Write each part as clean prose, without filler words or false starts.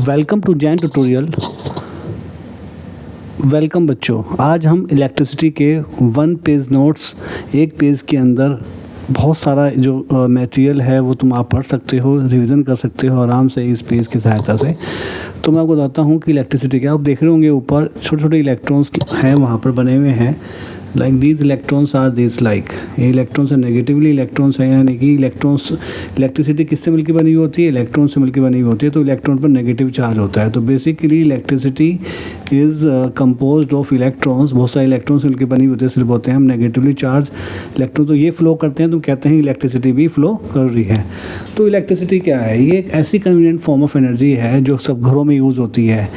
Welcome to Jain tutorial. Welcome बच्चों, आज हम इलेक्ट्रिसिटी के वन पेज नोट्स, एक पेज के अंदर बहुत सारा जो मटेरियल है वो तुम आप पढ़ सकते हो, रिवीजन कर सकते हो आराम से इस पेज की सहायता से। तो मैं आपको बताता हूँ कि इलेक्ट्रिसिटी क्या, आप देख रहे होंगे ऊपर छोटे छोटे इलेक्ट्रॉन्स हैं वहाँ पर बने हुए हैं। Like these electrons are this, like ये इलेक्ट्रॉन्स है, नेगेटिवली इलेक्ट्रॉन्स हैं, यानी कि इलेक्ट्रॉन्स, इलेक्ट्रिसिटी किससे मिलकर बनी हुई होती है? इलेक्ट्रॉन से मिलकर बनी हुई होती है। तो इलेक्ट्रॉन पर नेगेटिव चार्ज होता है। तो basically electricity is composed of electrons, बहुत सारे इलेक्ट्रॉन्स मिलकर बनी होती है, इसलिए बोलते हैं हम नेगेटिवली चार्ज इलेक्ट्रॉन। तो ये फ्लो करते हैं तो कहते हैं इलेक्ट्रिसिटी भी फ्लो कर रही है। तो इलेक्ट्रिसिटी क्या है? ये एक ऐसी कन्वीनियंट फॉर्म ऑफ एनर्जी है जो सब घरों में यूज़ होती है।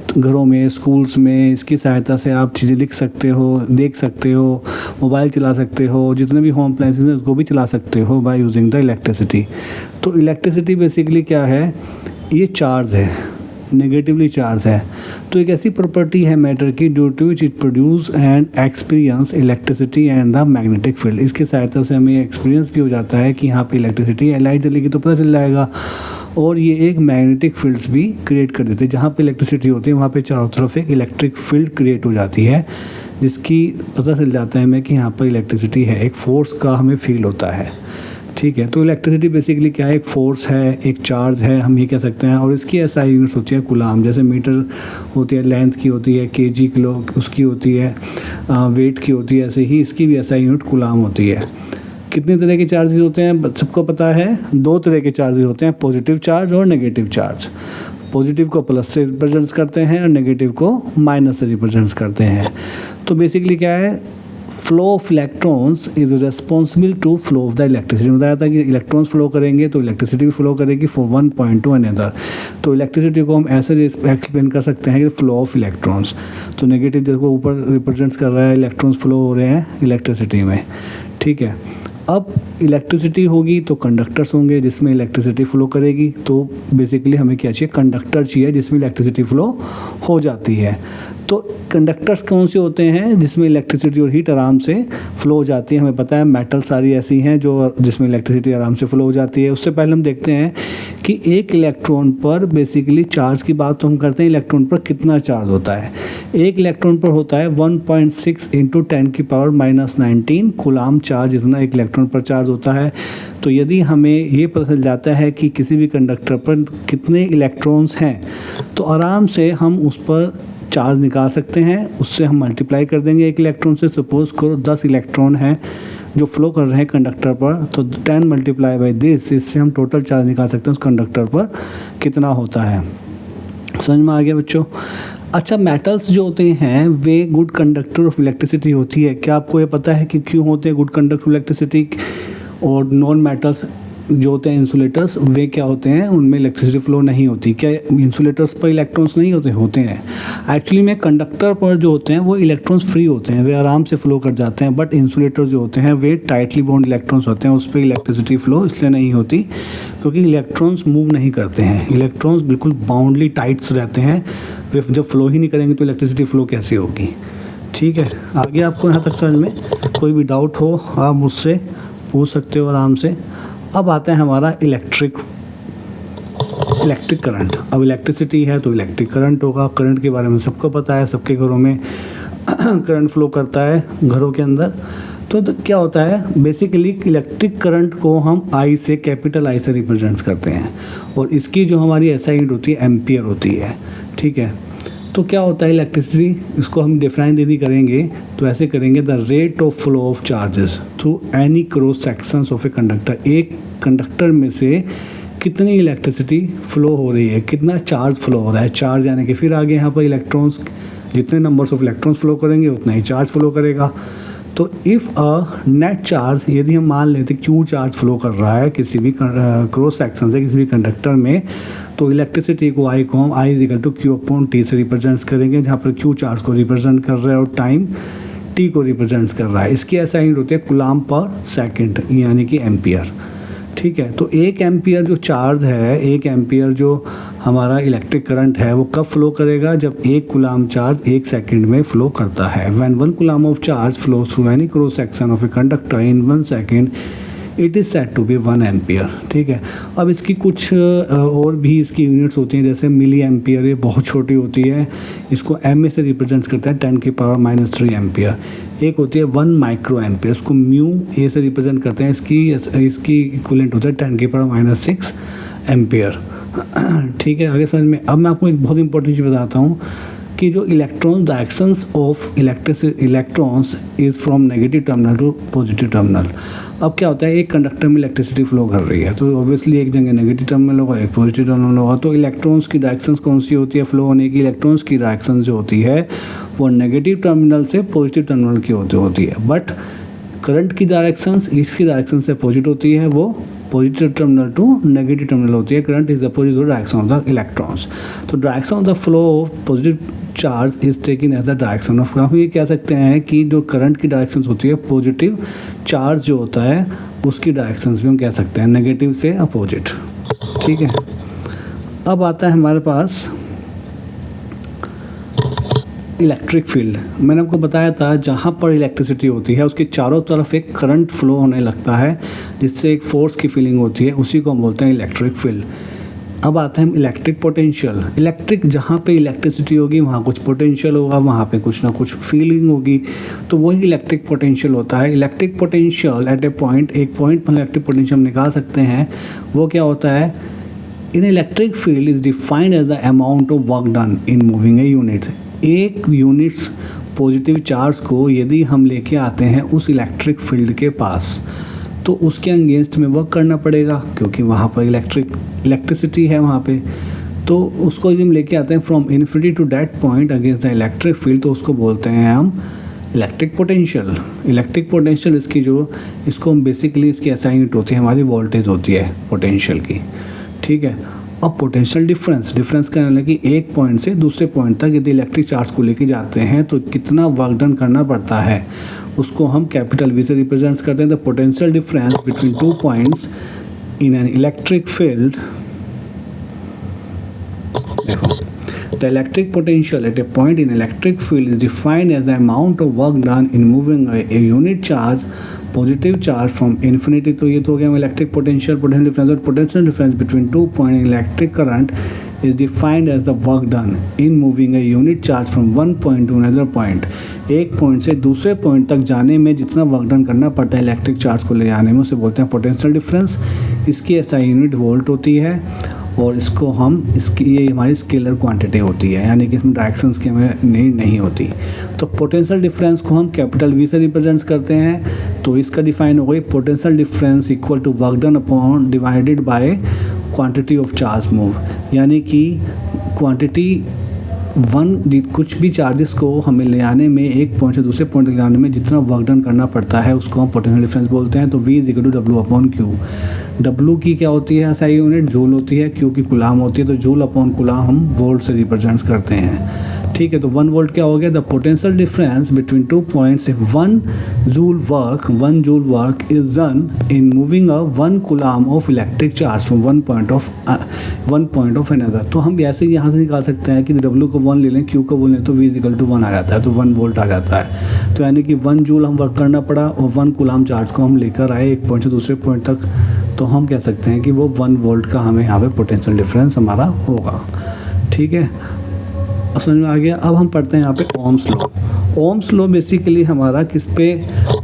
तो घरों में, स्कूल्स में इसकी सहायता से आप चीज़ें लिख सकते हो, देख सकते हो, मोबाइल चला सकते हो, जितने भी होम अप्लायंसेस हैं उसको भी चला सकते हो बाय यूजिंग द इलेक्ट्रिसिटी। तो इलेक्ट्रिसिटी बेसिकली क्या है? ये चार्ज है, नेगेटिवली चार्ज है। तो एक ऐसी प्रॉपर्टी है मैटर की due to which it produce and experience electricity and the magnetic field. इसकी सहायता से हमें एक्सपीरियंस भी हो जाता है कि यहाँ पे इलेक्ट्रिसिटी है, लाइट जलेगी तो पता चल जाएगा। और ये एक मैग्नेटिक फील्ड्स भी क्रिएट कर देते हैं। जहाँ पे इलेक्ट्रिसिटी होती है वहाँ पे चारों तरफ एक इलेक्ट्रिक फील्ड क्रिएट हो जाती है, जिसकी पता चल जाता है हमें कि यहाँ पर इलेक्ट्रिसिटी है। एक फोर्स का हमें फील होता है, ठीक है। तो इलेक्ट्रिसिटी बेसिकली क्या है? एक फोर्स है, एक चार्ज है, हम ये कह सकते हैं। और इसकी एसआई यूनिट्स होती है कूलाम, जैसे मीटर होती है लेंथ की होती है, केजी किलो उसकी होती है, वेट की होती है, ऐसे ही इसकी भी एसआई यूनिट कूलाम होती है। कितने तरह के चार्जेस होते हैं सबको पता है? दो तरह के चार्जेस होते हैं, पॉजिटिव चार्ज और नेगेटिव चार्ज। पॉजिटिव को प्लस से रिप्रेजेंट करते हैं और नेगेटिव को माइनस से रिप्रेजेंट करते हैं। तो बेसिकली क्या है? Flow of electrons is responsible to flow of the electricity. बताया था कि इलेक्ट्रॉन्स फ्लो करेंगे तो इलेक्ट्रिसिटी भी फ्लो करेगी for one point two another. तो इलेक्ट्रिसिटी को हम ऐसे एक्सप्लेन कर सकते हैं कि फ्लो ऑफ इलेक्ट्रॉन्स। तो नेगेटिव देखो ऊपर रिप्रेजेंट्स कर रहा है, इलेक्ट्रॉन्स फ्लो हो रहे हैं इलेक्ट्रिसिटी में, ठीक है। अब इलेक्ट्रिसिटी होगी तो कंडक्टर्स होंगे जिसमें इलेक्ट्रिसिटी फ्लो करेगी। तो बेसिकली हमें क्या चाहिए? कंडक्टर चाहिए जिसमें इलेक्ट्रिसिटी फ्लो हो जाती है। तो कंडक्टर्स कौन से होते हैं जिसमें इलेक्ट्रिसिटी और हीट आराम से फ्लो हो जाती है? हमें पता है मेटल सारी ऐसी हैं जो जिसमें इलेक्ट्रिसिटी आराम से फ्लो हो जाती है। उससे पहले हम देखते हैं कि एक इलेक्ट्रॉन पर, बेसिकली चार्ज की बात तो हम करते हैं, इलेक्ट्रॉन पर कितना चार्ज होता है? एक इलेक्ट्रॉन पर होता है 1.6 इंटू 10⁻⁻19 कूलाम चार्ज, इतना एक इलेक्ट्रॉन पर चार्ज होता है। तो यदि हमें ये पता चल जाता है कि किसी भी कंडक्टर पर कितने इलेक्ट्रॉन्स हैं तो आराम से हम उस पर चार्ज निकाल सकते हैं। उससे हम मल्टीप्लाई कर देंगे एक इलेक्ट्रॉन से। सपोज करो 10 इलेक्ट्रॉन हैं जो फ्लो कर रहे हैं कंडक्टर पर, तो 10 मल्टीप्लाई बाई दिस, इससे हम टोटल चार्ज निकाल सकते हैं उस कंडक्टर पर कितना होता है। समझ में आ गया बच्चों? अच्छा, मेटल्स जो होते हैं वे गुड कंडक्टर ऑफ इलेक्ट्रिसिटी होती है। क्या आपको ये पता है कि क्यों होते हैं गुड कंडक्टर ऑफ इलेक्ट्रिसिटी? और नॉन मेटल्स जो होते हैं इंसुलेटर्स, वे क्या होते हैं? उनमें इलेक्ट्रिसिटी फ्लो नहीं होती। क्या इंसुलेटर्स पर इलेक्ट्रॉन्स नहीं होते? होते हैं। एक्चुअली में कंडक्टर पर जो होते हैं वो इलेक्ट्रॉन्स फ्री होते हैं, वे आराम से फ्लो कर जाते हैं। बट इंसुलेटर जो होते हैं वे टाइटली बॉन्ड इलेक्ट्रॉन्स होते हैं, उस पर इलेक्ट्रिसिटी फ्लो इसलिए नहीं होती क्योंकि इलेक्ट्रॉन्स मूव नहीं करते हैं। इलेक्ट्रॉन्स बिल्कुल बाउंडली टाइट्स रहते हैं, वे जब फ्लो ही नहीं करेंगे तो इलेक्ट्रिसिटी फ्लो कैसे होगी? ठीक है, आगे आपको यहाँ तक समझ में कोई भी डाउट हो आप मुझसे पूछ सकते हो आराम से। अब आता है हमारा इलेक्ट्रिक करंट। अब इलेक्ट्रिसिटी है तो इलेक्ट्रिक करंट होगा। करंट के बारे में सबको पता है, सबके घरों में करंट फ्लो करता है घरों के अंदर। तो क्या होता है? बेसिकली इलेक्ट्रिक करंट को हम आई से, कैपिटल आई से रिप्रेजेंट करते हैं और इसकी जो हमारी एसआई यूनिट होती है एम्पियर होती है, ठीक है। तो क्या होता है इलेक्ट्रिसिटी, इसको हम डिफाइन यदि करेंगे तो ऐसे करेंगे, the rate of flow of charges through any cross sections of a conductor. एक कंडक्टर में से कितनी इलेक्ट्रिसिटी फ्लो हो रही है, कितना चार्ज फ्लो हो रहा है। चार्ज यानी कि फिर आगे यहाँ पर इलेक्ट्रॉन्स, जितने नंबर्स ऑफ इलेक्ट्रॉन्स फ्लो करेंगे उतना ही चार्ज फ्लो करेगा। तो इफ़ अ नेट चार्ज, यदि हम मान लेते क्यू चार्ज फ्लो कर रहा है किसी भी क्रॉस सेक्शन से किसी भी कंडक्टर में, तो इलेक्ट्रिसिटी को आई को हम I is equal to Q upon T से रिप्रेजेंट करेंगे, जहाँ पर क्यू चार्ज को रिप्रेजेंट कर रहा है और टाइम टी को रिप्रेजेंट कर रहा है। इसकी ऐसा यूनिट होती है कूलाम पर सेकंड, यानी कि एम्पियर, ठीक है। तो एक एम्पियर जो चार्ज है, एक एम्पियर जो हमारा इलेक्ट्रिक करंट है वो कब फ्लो करेगा? जब एक कूलाम चार्ज 1 सेकंड में फ्लो करता है। When 1 coulomb of charge flow through any cross section of a conductor in 1 second, it is said to be 1 ampere. ठीक है, अब इसकी कुछ और भी इसकी यूनिट्स होती हैं, जैसे मिली एम्पियर, ये बहुत छोटी होती है, इसको एम ए से रिप्रेजेंट करता है 10⁻³ एम्पियर। एक होती है 1 माइक्रो एम्पियर, इसको म्यू ए से रिप्रेजेंट करते हैं, इसकी इक्विवेलेंट होता है 10⁻⁻6 एम्पियर। ठीक है, आगे समझ में। अब मैं आपको एक बहुत इंपॉर्टेंट चीज़ बताता हूँ कि जो electron directions of electrons is from negative terminal to positive terminal. अब क्या होता है, एक कंडक्टर में इलेक्ट्रिसिटी फ्लो कर रही है, तो ऑब्वियसली एक जगह नेगेटिव टर्मिनल होगा, एक पॉजिटिव टर्मिनल होगा। तो इलेक्ट्रॉन्स की डायरेक्शंस कौन सी होती है फ्लो होने की? इलेक्ट्रॉन्स की डायरेक्शन जो होती है वो नेगेटिव टर्मिनल से पॉजिटिव टर्मिनल की होती है। बट करंट की डायरेक्शंस इसकी डायरेक्शन से अपोजिट होती है, वो positive terminal to negative terminal होती है। Current is opposite to direction of the electrons. तो direction of the flow of positive charge is taken as the direction of. हम ये कह सकते हैं कि जो करंट की डायरेक्शन होती है, पॉजिटिव चार्ज जो होता है उसकी डायरेक्शन भी हम कह सकते हैं नेगेटिव से अपोजिट। ठीक है, अब आता है हमारे पास इलेक्ट्रिक फील्ड। मैंने आपको बताया था जहाँ पर इलेक्ट्रिसिटी होती है उसके चारों तरफ एक करंट फ्लो होने लगता है, जिससे एक फोर्स की फीलिंग होती है, उसी को हम बोलते हैं इलेक्ट्रिक फील्ड। अब आते हैं इलेक्ट्रिक पोटेंशियल। इलेक्ट्रिक जहाँ पे इलेक्ट्रिसिटी होगी वहाँ कुछ पोटेंशियल होगा, वहाँ पे कुछ ना कुछ फीलिंग होगी, तो वही इलेक्ट्रिक पोटेंशियल होता है। Electric potential at a point, एक पॉइंट पर इलेक्ट्रिक पोटेंशियल हम निकाल सकते हैं। वो क्या होता है, in electric field is defined as the amount of work done in moving a unit. एक यूनिट्स पॉजिटिव चार्ज को यदि हम लेके आते हैं उस इलेक्ट्रिक फील्ड के पास, तो उसके अगेंस्ट में वर्क करना पड़ेगा, क्योंकि वहाँ पर इलेक्ट्रिसिटी है वहाँ पे। तो उसको यदि हम लेके आते हैं from infinity to that point against the electric field, तो उसको बोलते हैं हम इलेक्ट्रिक पोटेंशियल। इलेक्ट्रिक पोटेंशियल इसको हम बेसिकली इसकी SI यूनिट होती है, हमारी वोल्टेज होती है पोटेंशियल की। ठीक है, अब पोटेंशियल डिफरेंस का मतलब कि एक पॉइंट से दूसरे पॉइंट तक यदि इलेक्ट्रिक चार्ज को लेके जाते हैं तो कितना वर्क डन करना पड़ता है, उसको हम कैपिटल V से रिप्रेजेंट करते हैं। The potential difference between 2 points in an electric field, देखो, the electric potential at a point in electric field is defined as the amount of work done in moving a unit charge, positive charge from infinity। तो ये तो हो गया electric potential difference. और potential difference between 2 point in electric current is defined as the work done in moving a unit charge from one point to another point। एक point से दूसरे point तक जाने में जितना वर्क डन करना पड़ता है इलेक्ट्रिक चार्ज को ले जाने में, उसे बोलते हैं पोटेंशियल डिफरेंस। इसकी SI यूनिट वोल्ट होती है, और इसको ये हमारी स्केलर क्वांटिटी होती है, यानी कि इसमें डायरेक्शंस की हमें नीड नहीं होती। तो पोटेंशियल डिफरेंस को हम कैपिटल V से रिप्रेजेंट करते हैं। तो इसका डिफाइन हो गई potential difference equal to work done upon divided by quantity of charge move, यानी कि क्वांटिटी कुछ भी चार्जेस को हमें ले आने में, एक पॉइंट से दूसरे पॉइंट तक ले आने में जितना वर्क डन करना पड़ता है उसको हम पोटेंशियल डिफरेंस बोलते हैं। तो V is equal to W/Q। W की क्या होती है SI यूनिट, जूल होती है, Q की कुलाम होती है, तो जूल अपॉन कुलाम हम वोल्ट से रिप्रेजेंट करते हैं। ठीक है, तो 1 वोल्ट क्या हो गया, the potential difference between 2 points if 1 joule work is done in moving a 1 कुलाम of electric charge from one point of another. तो हम ऐसे ही यहाँ से निकाल सकते हैं कि W को 1 ले लें, Q को 1 लें, तो V इक्वल टू 1 आ जाता है, तो 1 वोल्ट आ जाता है। तो यानी कि 1 जूल हम वर्क करना पड़ा और 1 कुलाम चार्ज को हम लेकर आए एक पॉइंट से दूसरे पॉइंट तक, तो हम कह सकते हैं कि वो 1 वोल्ट का हमें यहाँ पे पोटेंशियल डिफरेंस हमारा होगा। ठीक है, समझ में आ गया। अब हम पढ़ते हैं यहाँ पे Ohm's law. Ohm's law basically हमारा किस पे,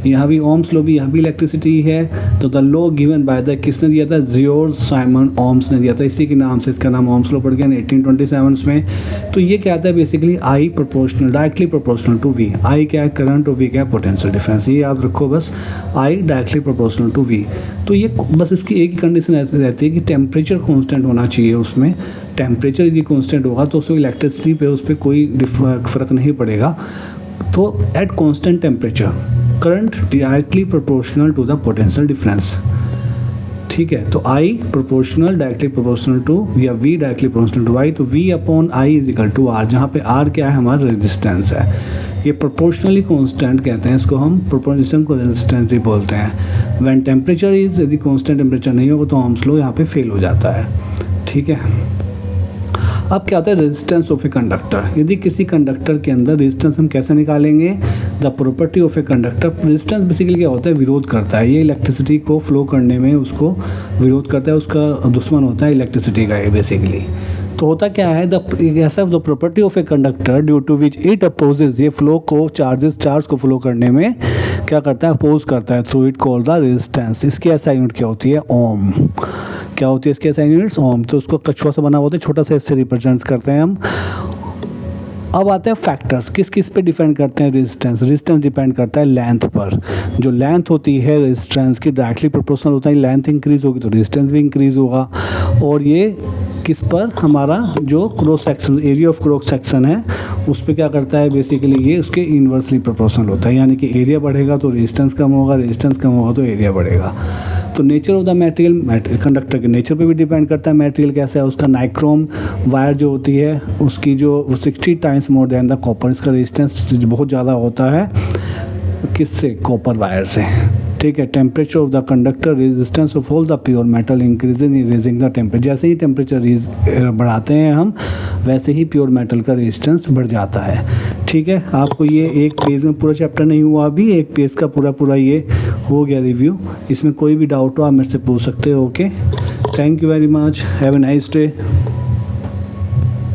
यहाँ भी ओम्स लॉ भी, यहाँ भी इलेक्ट्रिसिटी है। तो the law given by the, किसने दिया था, जियोर्ज साइमन ओम्स ने दिया था, इसी के नाम से इसका नाम ओम्स लॉ पड़ गया 1827 में। तो ये क्या आता है basically, I proportional, directly proportional to V। I क्या है करंट और V क्या है पोटेंशियल डिफरेंस, ये याद रखो बस, I directly proportional to V। तो ये बस इसकी एक ही कंडीशन ऐसे रहती है कि टेम्परेचर कॉन्स्टेंट होना चाहिए उसमें। टेम्परेचर यदि कॉन्स्टेंट होगा तो उसमें इलेक्ट्रिसिटी पे उस पर कोई फ़र्क नहीं पड़ेगा। तो at constant temperature current directly proportional to the potential difference. ठीक है, तो I proportional directly proportional to, या V directly proportional to I, तो V upon I is equal to R, जहाँ पे R क्या है, हमारा रेजिस्टेंस है। ये प्रोपोर्शनली कांस्टेंट कहते हैं, इसको हम प्रोपोर्शन को रेजिस्टेंस भी बोलते हैं। व्हेन टेम्परेचर इज, यदि कांस्टेंट टेम्परेचर नहीं होगा तो ओम्स लॉ यहाँ पे फेल हो जाता है। ठीक है, अब क्या होता है रेजिस्टेंस ऑफ ए कंडक्टर। यदि किसी कंडक्टर के अंदर रेजिस्टेंस हम कैसे निकालेंगे, the property of a conductor. Resistance basically क्या होता है, विरोध करता है, ये इलेक्ट्रिसिटी को फ्लो करने में उसको विरोध करता है, उसका दुश्मन होता है इलेक्ट्रिसिटी का ये बेसिकली। तो होता क्या है, ऐसा the property of a conductor due to which it opposes, ये फ्लो को चार्ज को फ्लो करने में क्या करता है, अपोज करता है, through it called the resistance. इसकी एसआई यूनिट क्या होती है, ओम। क्या होती है इसकी एसआई यूनिट्स, ओम। तो उसको कछुआ से बना होता है, छोटा सा इससे रिप्रेजेंट करते हैं हम। अब आते हैं फैक्टर्स, किस किस पे डिपेंड करते हैं रेजिस्टेंस। रेजिस्टेंस डिपेंड करता है लेंथ पर। जो लेंथ होती है रेजिस्टेंस की डायरेक्टली प्रोपोर्शनल होता है, लेंथ इंक्रीज होगी तो रेजिस्टेंस भी इंक्रीज होगा। और ये किस पर, हमारा जो cross section, area of cross section है उस पर क्या करता है बेसिकली, ये उसके इन्वर्सली प्रोपोर्शनल होता है, यानी कि एरिया बढ़ेगा तो रेजिस्टेंस कम होगा, रेजिस्टेंस कम होगा तो एरिया बढ़ेगा। तो nature of the material, conductor के नेचर पे भी डिपेंड करता है मटेरियल कैसा है उसका। नाइक्रोम वायर जो होती है उसकी जो 60 times more than the copper, इसका रेजिस्टेंस बहुत ज़्यादा होता है किससे, कॉपर वायर से, ठीक है। Temperature of the conductor, resistance of all the pure metal increasing in raising the temperature. जैसे ही टेम्परेचर बढ़ाते हैं हम, वैसे ही प्योर मेटल का रेजिस्टेंस बढ़ जाता है, ठीक है। आपको ये एक पेज में पूरा चैप्टर नहीं हुआ अभी, एक पेज का पूरा ये हो गया रिव्यू। इसमें कोई भी डाउट हो आप मेरे से पूछ सकते हो। Okay, thank you very much, have a nice day.